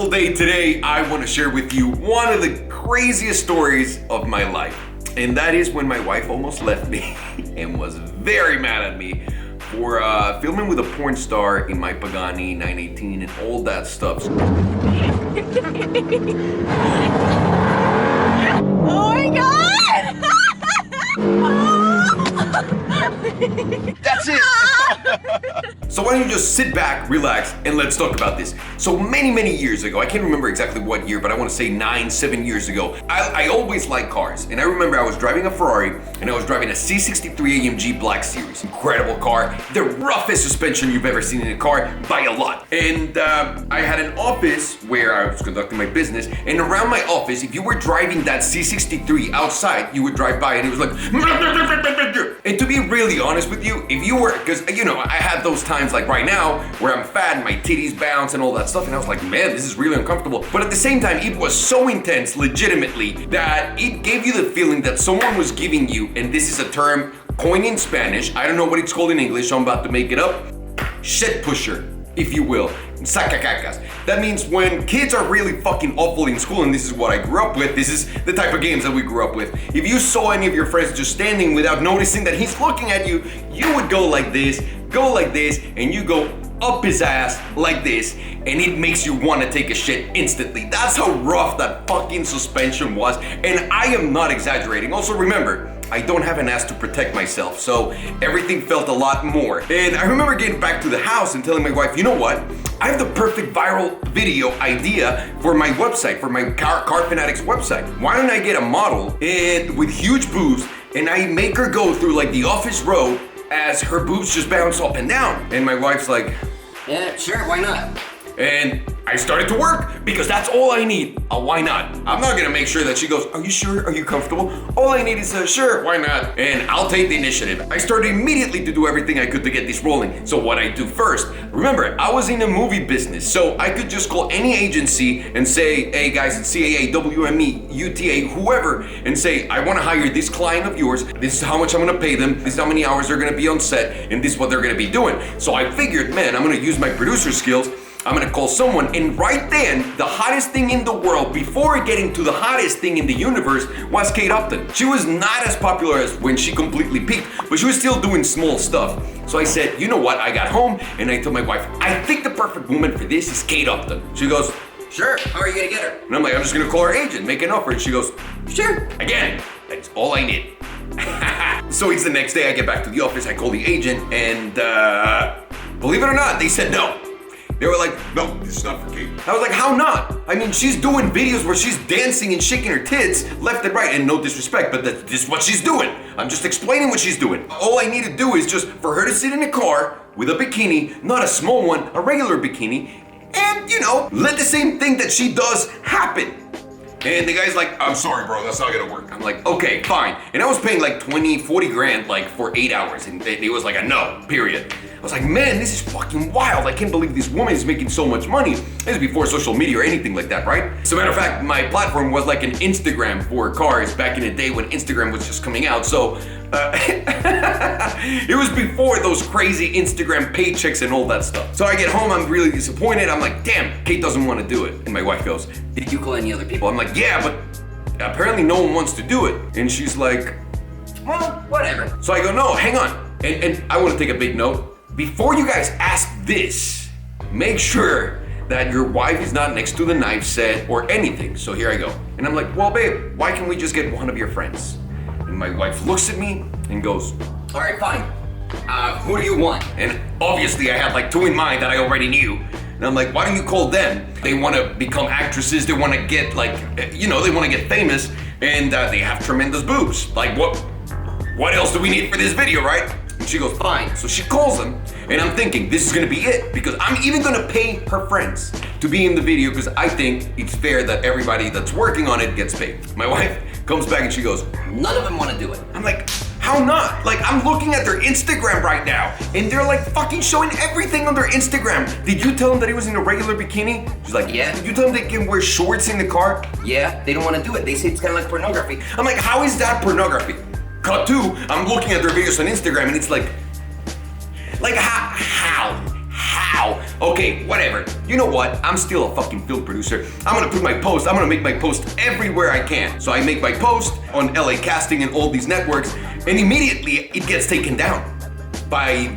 wonderful day today. I want to share with you one of the craziest stories of my life. And that is when my wife almost left me and was very mad at me for filming with a porn star in my Pagani 918 and all that stuff. Oh my God! That's it. So why don't you just sit back, relax, and let's talk about this. So many years ago, I can't remember exactly what year, but I want to say 7 years ago, I always liked cars. And I remember I was driving a Ferrari and I was driving a C63 AMG Black Series. Incredible car, the roughest suspension you've ever seen in a car by a lot. And I had an office where I was conducting my business, and around my office, if you were driving that C63 outside, you would drive by and it was like, and to be really honest with you, if you were, because you know, I had those times like right now where I'm fat and my titties bounce and all that stuff, and I was like, man, this is really uncomfortable. But at the same time, it was so intense, legitimately, that it gave you the feeling that someone was giving you, and this is a term coined in Spanish, I don't know what it's called in English, so I'm about to make it up, shit pusher, if you will. Sacacacas. That means when kids are really fucking awful in school, and this is what I grew up with, this is the type of games that we grew up with. If you saw any of your friends just standing without noticing that he's looking at you, you would go like this, and you go up his ass like this, and it makes you want to take a shit instantly. That's how rough that fucking suspension was, and I am not exaggerating. Also remember, I don't have an ass to protect myself, so everything felt a lot more. And I remember getting back to the house and telling my wife, you know what? I have the perfect viral video idea for my website, for my Car Fanatics website. Why don't I get a model and with huge boobs, and I make her go through like the office road as her boobs just bounce up and down. And my wife's like, yeah, sure, why not? And I started to work because that's all I need. Why not? I'm not gonna make sure that she goes, are you sure? Are you comfortable? All I need is a sure, why not? And I'll take the initiative. I started immediately to do everything I could to get this rolling. So what I do first, remember, I was in the movie business, so I could just call any agency and say, hey guys, it's CAA, WME, UTA, whoever, and say, I wanna hire this client of yours. This is how much I'm gonna pay them. This is how many hours they're gonna be on set, and this is what they're gonna be doing. So I figured, man, I'm gonna use my producer skills. I'm gonna call someone, and right then, the hottest thing in the world, before getting to the hottest thing in the universe, was Kate Upton. She was not as popular as when she completely peaked, but she was still doing small stuff. So I said, you know what, I got home, and I told my wife, I think the perfect woman for this is Kate Upton. She goes, sure, how are you gonna get her? And I'm like, I'm just gonna call her agent, make an offer, and she goes, sure. Again, that's all I need. So it's the next day, I get back to the office, I call the agent, and believe it or not, they said no. They were like, no, this is not for Kate. I was like, how not? I mean, she's doing videos where she's dancing and shaking her tits left and right, and no disrespect, but this is what she's doing. I'm just explaining what she's doing. All I need to do is just for her to sit in a car with a bikini, not a small one, a regular bikini, and, you know, let the same thing that she does happen. And the guy's like, I'm sorry, bro, that's not gonna work. I'm like, okay, fine. And I was paying like 20, 40 grand like for 8 hours, and it was like a no, period. I was like, man, this is fucking wild. I can't believe this woman is making so much money. This is before social media or anything like that, right? As a matter of fact, my platform was like an Instagram for cars back in the day when Instagram was just coming out. So it was before those crazy Instagram paychecks and all that stuff. So I get home, I'm really disappointed. I'm like, damn, Kate doesn't want to do it. And my wife goes, did you call any other people? I'm like, yeah, but apparently no one wants to do it. And she's like, well, whatever. So I go, no, hang on. And I want to take a big note. Before you guys ask this, make sure that your wife is not next to the knife set or anything. So here I go. And I'm like, well, babe, why can't we just get one of your friends? And my wife looks at me and goes, all right, fine. Who do you want? And obviously I had like two in mind that I already knew. And I'm like, why don't you call them? They want to become actresses. They want to get like, you know, they want to get famous, and they have tremendous boobs. Like what else do we need for this video, right? And she goes, fine. So she calls them, and I'm thinking, this is gonna be it, because I'm even gonna pay her friends to be in the video, because I think it's fair that everybody that's working on it gets paid. My wife comes back and she goes, none of them wanna do it. I'm like, how not? Like, I'm looking at their Instagram right now, and they're like fucking showing everything on their Instagram. Did you tell them that he was in a regular bikini? She's like, yeah. Did you tell them they can wear shorts in the car? Yeah, they don't wanna do it. They say it's kinda like pornography. I'm like, how is that pornography? Cut to, I'm looking at their videos on Instagram, and it's like how? Okay, whatever. You know what? I'm still a fucking film producer. I'm gonna put my post, I'm gonna make my post everywhere I can. So I make my post on LA Casting and all these networks, and immediately it gets taken down by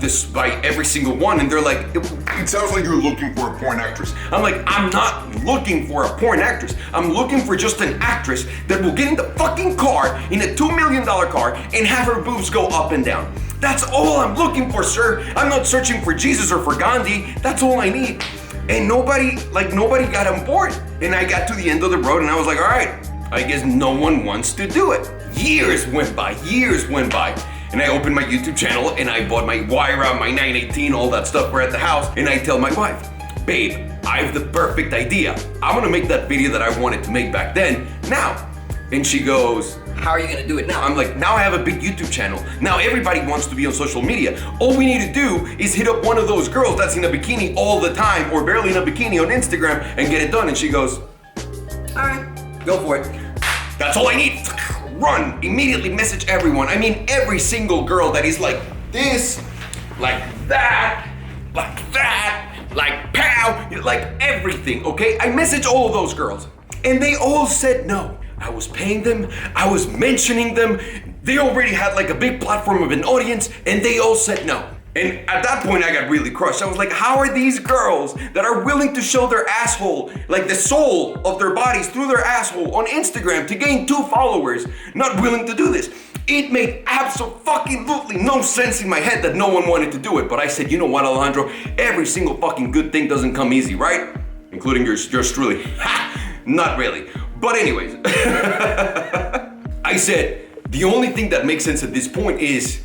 every single one, and they're like, It sounds like you're looking for a porn actress. I'm like, I'm not looking for a porn actress. I'm looking for just an actress that will get in the fucking car, in a $2 million car, and have her boobs go up and down. That's all I'm looking for, sir. I'm not searching for Jesus or for Gandhi. That's all I need. And nobody got on board. And I got to the end of the road and I was like, all right, I guess no one wants to do it. Years went by. And I opened my YouTube channel and I bought my Wyra, my 918, all that stuff were at the house. And I tell my wife, babe, I have the perfect idea. I'm gonna make that video that I wanted to make back then, now. And she goes, How are you gonna do it now? I'm like, now I have a big YouTube channel. Now everybody wants to be on social media. All we need to do is hit up one of those girls that's in a bikini all the time or barely in a bikini on Instagram and get it done. And she goes, All right, go for it. that's all I need. Run, immediately message everyone. I mean, every single girl that is like this, like that, like pow, like everything, okay? I messaged all of those girls and they all said no. I was paying them, I was mentioning them. They already had like a big platform of an audience and they all said no. And at that point I got really crushed. I was like, how are these girls that are willing to show their asshole, like the soul of their bodies through their asshole on Instagram to gain 2 followers, not willing to do this? It made absolutely no sense in my head that no one wanted to do it. But I said, you know what, Alejandro? Every single fucking good thing doesn't come easy, right? Including yours truly. Ha! Not really. But anyways, I said, the only thing that makes sense at this point is,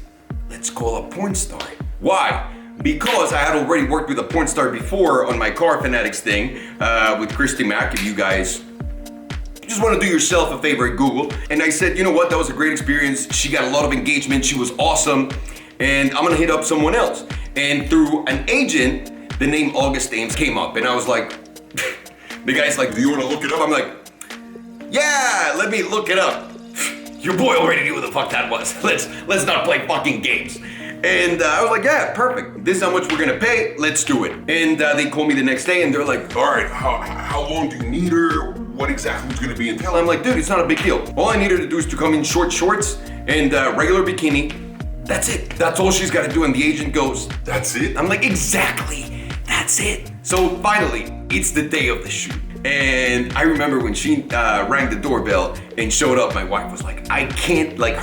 let's call a porn star. Why? Because I had already worked with a porn star before on my Car Fanatics thing with Christy Mack. If you guys just want to do yourself a favor at Google. And I said, you know what, that was a great experience. She got a lot of engagement. She was awesome. And I'm gonna hit up someone else. And through an agent, the name August Ames came up. And I was like, the guy's like, do you want to look it up? I'm like, yeah, let me look it up. Your boy already knew who the fuck that was. Let's not play fucking games. And I was like, yeah, perfect. This is how much we're gonna pay. Let's do it. And they called me the next day and they're like, All right, how long do you need her? What exactly is gonna be entailed? I'm like, dude, it's not a big deal. All I need her to do is to come in short shorts and regular bikini. That's it. That's all she's gotta do. And the agent goes, That's it? I'm like, exactly. That's it. So finally, it's the day of the shoot. And I remember when she rang the doorbell and showed up, my wife was like, I can't, like,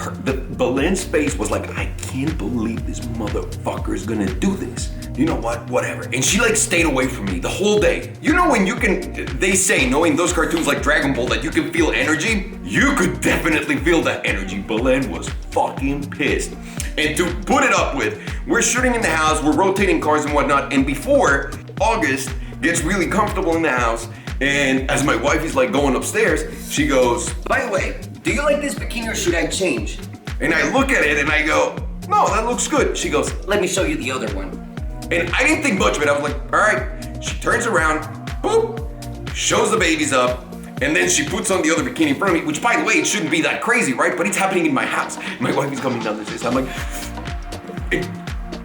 Belen's face was like, I can't believe this motherfucker is gonna do this. You know what, whatever. And she like stayed away from me the whole day. You know when you can, they say, knowing those cartoons like Dragon Ball, that you can feel energy? You could definitely feel that energy. Belen was fucking pissed. And to put it up with, we're shooting in the house, we're rotating cars and whatnot, and before August gets really comfortable in the house, and as my wife is like going upstairs, she goes, By the way, do you like this bikini or should I change? and I look at it and I go, no, that looks good. She goes, Let me show you the other one. and I didn't think much of it. I was like, all right. She turns around, boop, shows the babies up, and then she puts on the other bikini in front of me, which by the way, it shouldn't be that crazy, right? But it's happening in my house. My wife is coming down the stairs. I'm like, it,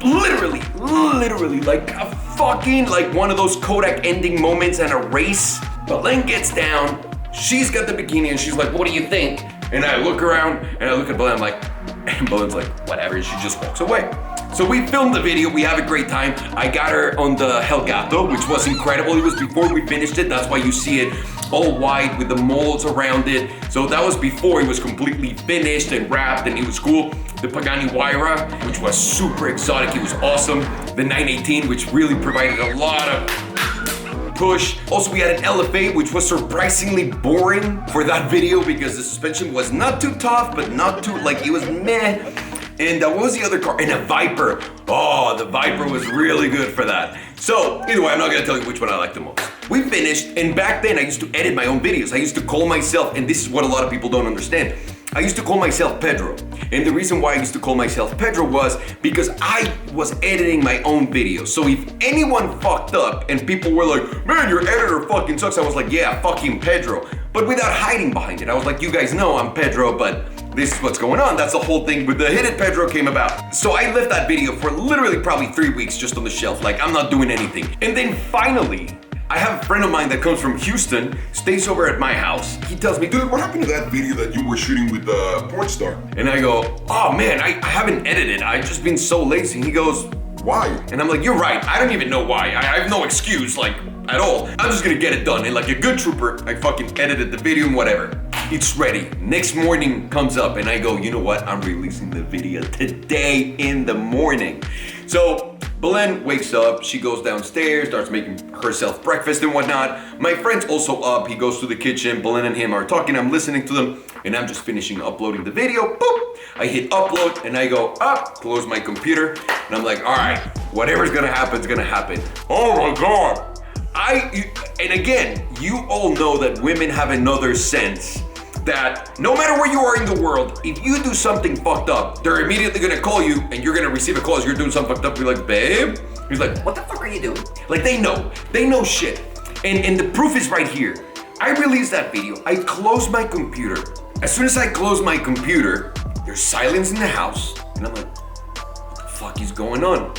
literally like a fucking, like one of those Kodak ending moments in a race. Belen gets down, she's got the bikini and she's like, what do you think? And I look around and I look at Belen, I'm like, and Belen's like, whatever, and she just walks away. So we filmed the video, we have a great time. I got her on the Helgato, which was incredible. It was before we finished it, that's why you see it all white with the molds around it. So that was before it was completely finished and wrapped and it was cool. The Pagani Wyra, which was super exotic, it was awesome. The 918, which really provided a lot of push. Also, we had an LFA, which was surprisingly boring for that video because the suspension was not too tough, but not too, like, it was meh. And what was the other car? And a Viper. Oh, the Viper was really good for that. So, either way, I'm not gonna tell you which one I like the most. We finished, and back then I used to edit my own videos. I used to call myself, and this is what a lot of people don't understand, I used to call myself Pedro. And the reason why I used to call myself Pedro was because I was editing my own videos. So if anyone fucked up and people were like, man, your editor fucking sucks, I was like, yeah, fucking Pedro. but without hiding behind it. I was like, you guys know I'm Pedro, but this is what's going on. That's the whole thing with the Hit It Pedro came about. So I left that video for literally probably 3 weeks just on the shelf, like I'm not doing anything. And then finally, I have a friend of mine that comes from Houston, stays over at my house. He tells me, Dude, what happened to that video that you were shooting with the porn star? and I go, oh man, I haven't edited. I've just been so lazy. He goes, Why? and I'm like, you're right. I don't even know why. I have no excuse, like, at all. I'm just gonna get it done. And like a good trooper, I fucking edited the video and whatever. It's ready. Next morning comes up and I go, you know what? I'm releasing the video today in the morning. So Belen wakes up, she goes downstairs, starts making herself breakfast and whatnot. My friend's also up, he goes to the kitchen, Belen and him are talking, I'm listening to them, and I'm just finishing uploading the video. Boop! I hit upload and I go up, close my computer, and I'm like, all right, whatever's gonna happen is gonna happen. Oh my God. And again, you all know that women have another sense that no matter where you are in the world, if you do something fucked up, they're immediately gonna call you and you're gonna receive a call as you're doing something fucked up. You're like, babe? He's like, What the fuck are you doing? like they know shit. And the proof is right here. I released that video, I closed my computer. As soon as I close my computer, there's silence in the house. And I'm like, what the fuck is going on?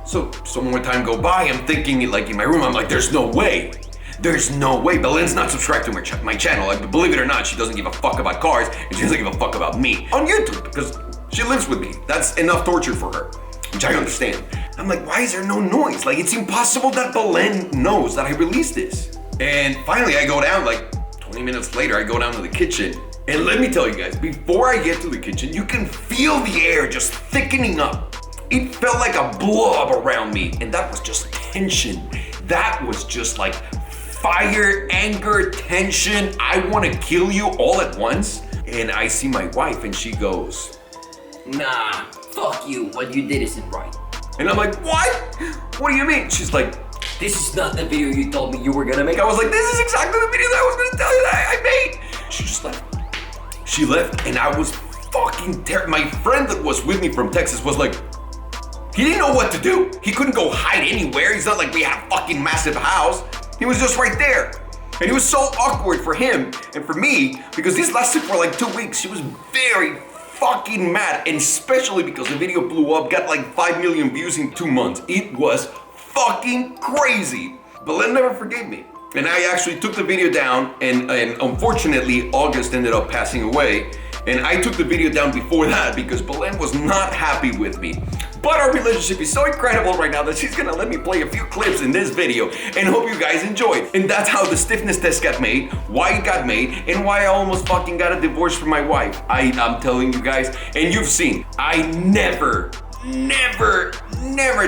So more time go by, I'm thinking like in my room, I'm like, there's no way. There's no way. Belen's not subscribed to my channel. Like, believe it or not, she doesn't give a fuck about cars and she doesn't give a fuck about me on YouTube because she lives with me. That's enough torture for her, which I understand. I'm like, why is there no noise? Like, it's impossible that Belen knows that I released this. And finally, I go down, like 20 minutes later, I go down to the kitchen. And let me tell you guys, before I get to the kitchen, you can feel the air just thickening up. It felt like a blob around me, and that was just tension. That was just like fire, anger, tension. I want to kill you all at once. And I see my wife and she goes, Nah, fuck you. What you did isn't right. and I'm like, what? What do you mean? She's like, This is not the video you told me you were gonna make. I was like, this is exactly the video that I was gonna tell you that I made. She just left. She left and I was fucking terrified. My friend that was with me from Texas was like, he didn't know what to do. He couldn't go hide anywhere. It's not like we had a fucking massive house. He was just right there. And it was so awkward for him and for me because this lasted for like 2 weeks. She was very fucking mad, and especially because the video blew up, got like 5 million views in 2 months. It was fucking crazy. Belen never forgave me. And I actually took the video down, and unfortunately, August ended up passing away. And I took the video down before that because Belen was not happy with me. But our relationship is so incredible right now that she's gonna let me play a few clips in this video and hope you guys enjoyed. And that's how the stiffness test got made, why it got made, and why I almost fucking got a divorce from my wife. I'm telling you guys, and you've seen, I never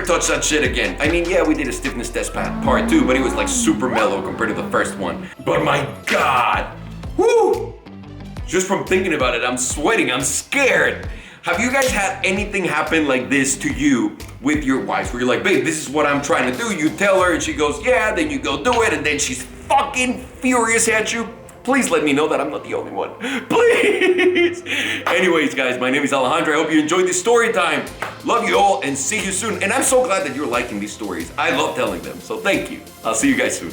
touch that shit again. I mean, yeah, we did a stiffness test part 2, but it was like super mellow compared to the first one. But my God, whoo! Just from thinking about it, I'm sweating, I'm scared. Have you guys had anything happen like this to you with your wives, where you're like, babe, this is what I'm trying to do, you tell her and she goes, yeah, then you go do it, and then she's fucking furious at you? Please let me know that I'm not the only one. Please. Anyways, guys, my name is Alejandro. I hope you enjoyed this story time. Love you all and see you soon. And I'm so glad that you're liking these stories. I love telling them, so thank you. I'll see you guys soon.